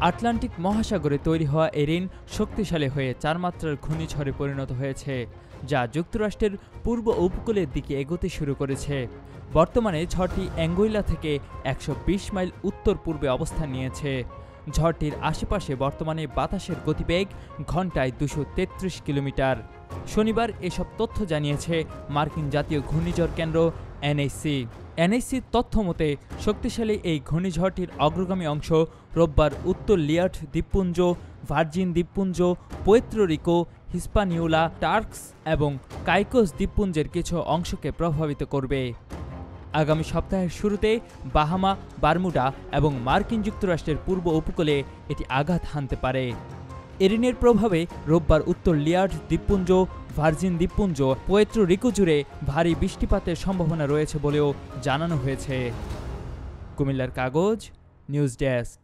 Atlantic মহাসাগরে তৈরি হওয়া এরিন শক্তিশালী হয়ে ৪ মাত্রার ঘূর্ণিঝড়ে পরিণত হয়েছে, যা যুক্তরাষ্ট্রের পূর্ব উপকূলের দিকে এগোতে শুরু করেছে। বর্তমানে ঝড়টি অ্যাঙ্গুইলা থেকে ১২০ মাইল উত্তর পূর্বে অবস্থান নিয়েছে। ঝড়টির আশেপাশে বর্তমানে বাতাসের গতিবেগ ঘন্টায় ২৩৩ কিলোমিটার। শনিবার এসব তথ্য জানিয়েছে মার্কিন জাতীয় ঘূর্ণিঝড় কেন্দ্র এনএইচসির তথ্য মতে শক্তিশালী এই ঘূর্ণিঝড়টির অগ্রগামী অংশ রোববার উত্তর লিয়ার্ড দ্বীপপুঞ্জ, ভার্জিন দ্বীপপুঞ্জ, পুয়ের্তো রিকো, হিস্পানিওলা, টার্কস এবং কাইকোস দ্বীপপুঞ্জের কিছু অংশকে প্রভাবিত করবে। আগামী সপ্তাহের শুরুতে বাহামা, বারমুডা এবং মার্কিন যুক্তরাষ্ট্রের পূর্ব উপকূলে এটি আঘাত হানতে পারে। এরিনের প্রভাবে রোববার উত্তর লিয়ার্ড দ্বীপপুঞ্জ, ভার্জিন দ্বীপপুঞ্জ, পুয়ের্তো রিকো জুড়ে ভারী বৃষ্টিপাতের সম্ভাবনা রয়েছে বলেও জানানো হয়েছে। কুমিল্লার কাগজ, নিউজ ডেস্ক।